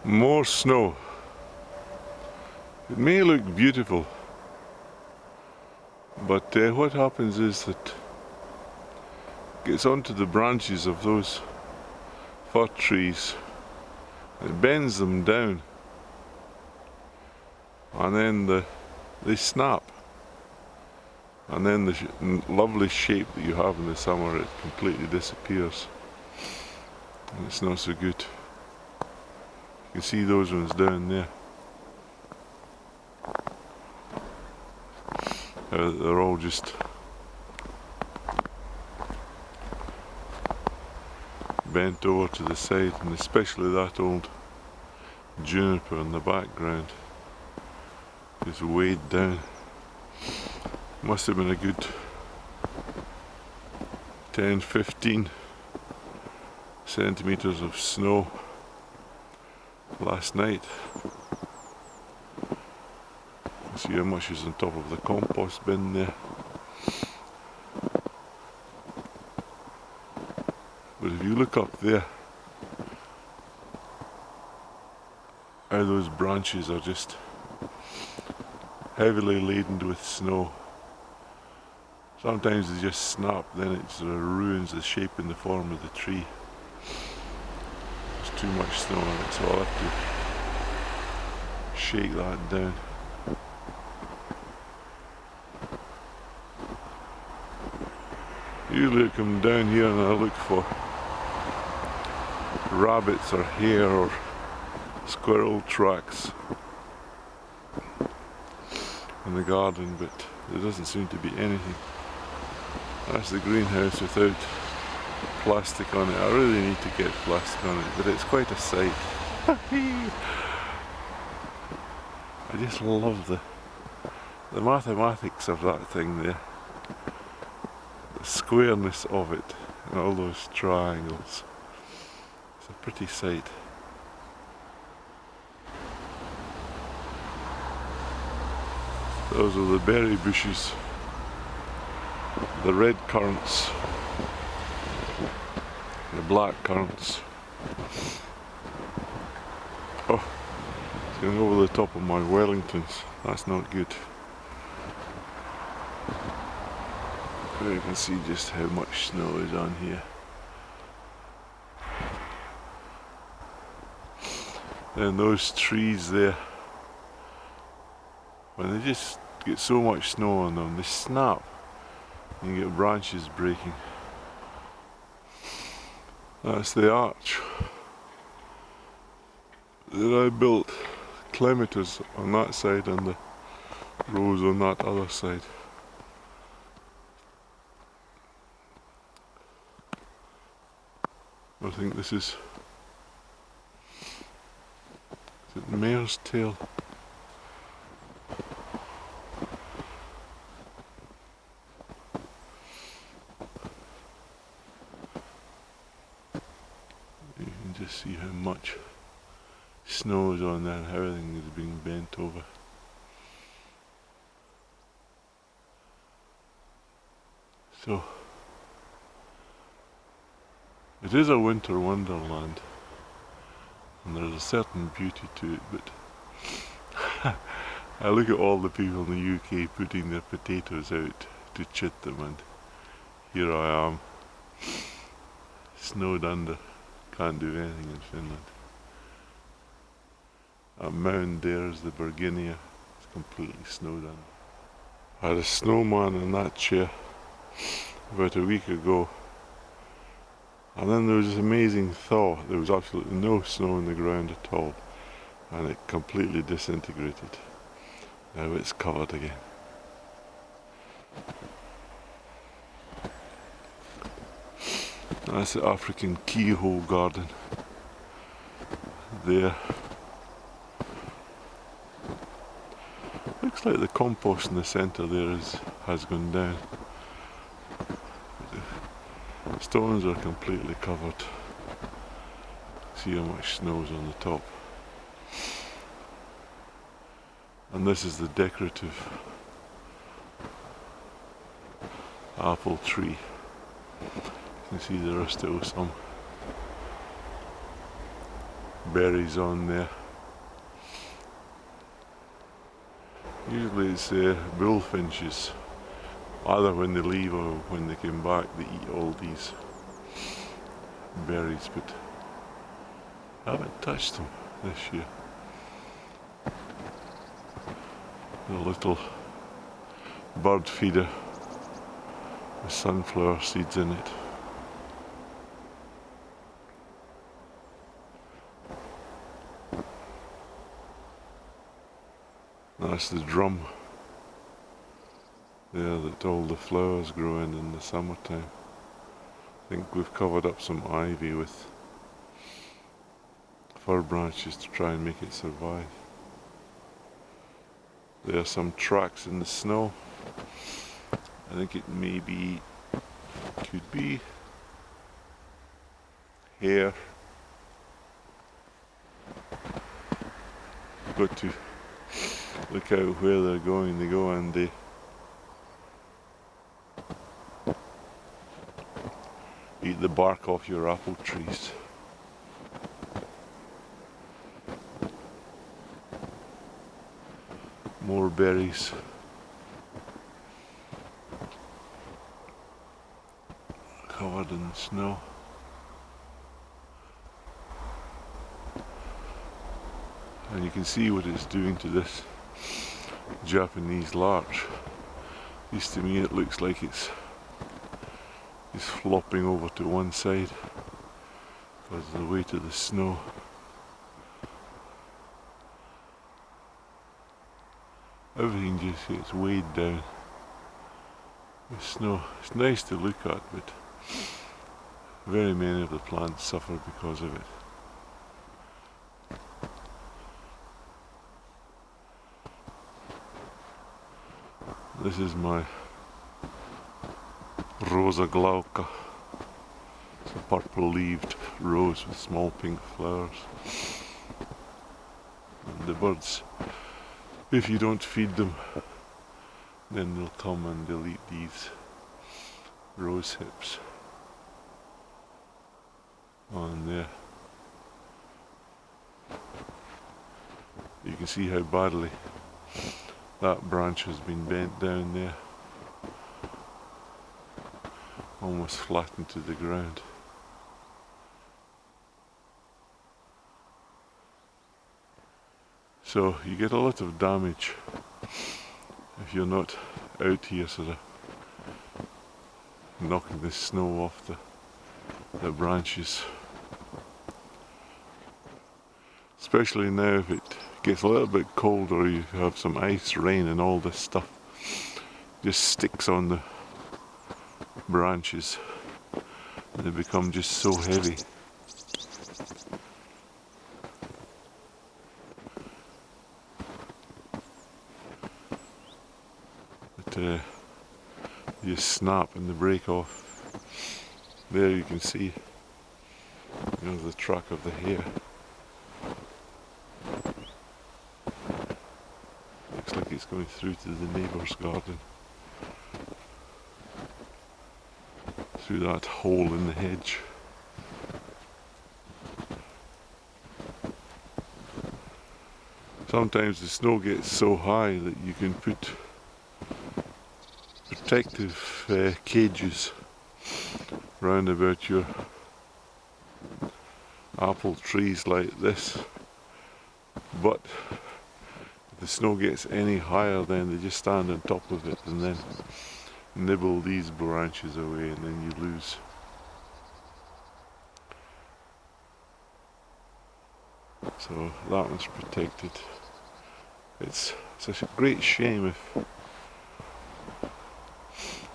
More snow. It may look beautiful, but what happens is that it gets onto the branches of those fir trees, it bends them down, and then they snap, and then the lovely shape that you have in the summer, it completely disappears, and it's not so good. You can see those ones down there. They're all just bent over to the side, and especially that old juniper in the background is weighed down. Must have been a good 10-15 centimeters of snow last night. See how much is on top of the compost bin there. But if you look up there, how those branches are just heavily laden with snow. Sometimes they just snap, then it sort of ruins the shape and the form of the tree. There's too much snow on it, so I'll have to shake that down. Usually I come down here and I look for rabbits or hare or squirrel tracks in the garden, but there doesn't seem to be anything. That's the greenhouse without plastic on it. I really need to get plastic on it, but it's quite a sight. I just love the mathematics of that thing there. The squareness of it and all those triangles. It's a pretty sight. Those are the berry bushes, the red currants, the black currants. Oh, it's going over the top of my Wellingtons. That's not good. There you can see just how much snow is on here. And those trees there, when they just get so much snow on them, they snap and you get branches breaking. That's the arch that I built, clematis on that side and the rose on that other side. I think this is it mare's tail? You can just see how much snow is on there and how everything is being bent over. So it is a winter wonderland, and there's a certain beauty to it, but I look at all the people in the UK putting their potatoes out to chit them, and here I am, snowed under, can't do anything in Finland. That mound there is the Berginia, it's completely snowed under. I had a snowman in that chair about a week ago. And then there was this amazing thaw. There was absolutely no snow on the ground at all, and it completely disintegrated. Now it's covered again. That's the African keyhole garden there. Looks like the compost in the centre there has gone down. The stones are completely covered. See how much snow is on the top. And this is the decorative apple tree. You can see there are still some berries on there. Usually it's bullfinches, either when they leave or when they come back they eat all these berries, but I haven't touched them this year. A little bird feeder with sunflower seeds in it. That's the drum there that all the flowers grow in the summertime. I think we've covered up some ivy with fir branches to try and make it survive. There are some tracks in the snow. I think it could be hare. Got to look out where they're going. They go and they eat the bark off your apple trees. More berries. Covered in snow. And you can see what it's doing to this Japanese larch. At least to me it looks like it's flopping over to one side because of the weight of the snow. Everything just gets weighed down with snow. It's nice to look at, but very many of the plants suffer because of it. This is my Rosa glauca. It's a purple-leaved rose with small pink flowers. And the birds, if you don't feed them, then they'll come and they'll eat these rose hips on there. You can see how badly that branch has been bent down there, almost flattened to the ground. So you get a lot of damage if you're not out here sort of knocking the snow off the branches. Especially now if it gets a little bit colder, you have some ice, rain and all this stuff just sticks on the branches and they become just so heavy. That you snap and they break off. There you can see, the track of the hare. Looks like it's going through to the neighbour's garden. Through that hole in the hedge. Sometimes the snow gets so high that you can put protective cages round about your apple trees like this, but if the snow gets any higher then they just stand on top of it and then nibble these branches away and then you lose. So that one's protected. It's such a great shame if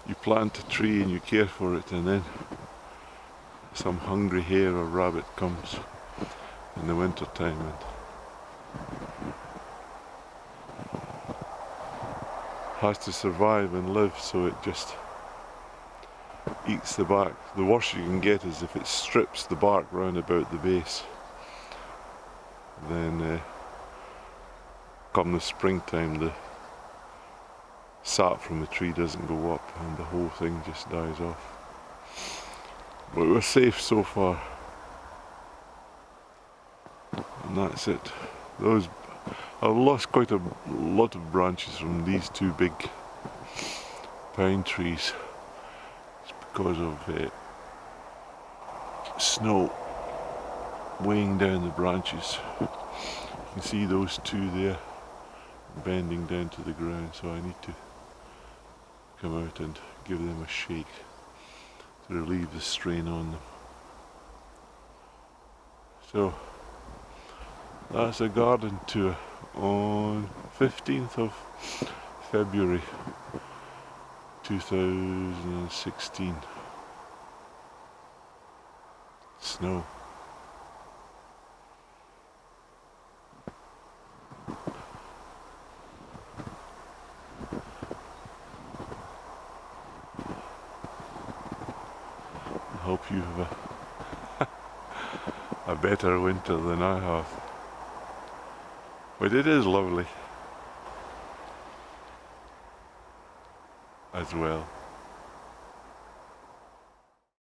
you plant a tree and you care for it and then some hungry hare or rabbit comes in the winter time and has to survive and live, so it just eats the bark. The worst you can get is if it strips the bark round about the base. Then come the springtime the sap from the tree doesn't go up and the whole thing just dies off. But we're safe so far. And that's it. Those, I've lost quite a lot of branches from these two big pine trees. It's because of snow weighing down the branches. You can see those two there bending down to the ground, so I need to come out and give them a shake to relieve the strain on them. So that's a garden tour on 15th of February 2016. Snow. I hope you have a better winter than I have. But it is lovely as well.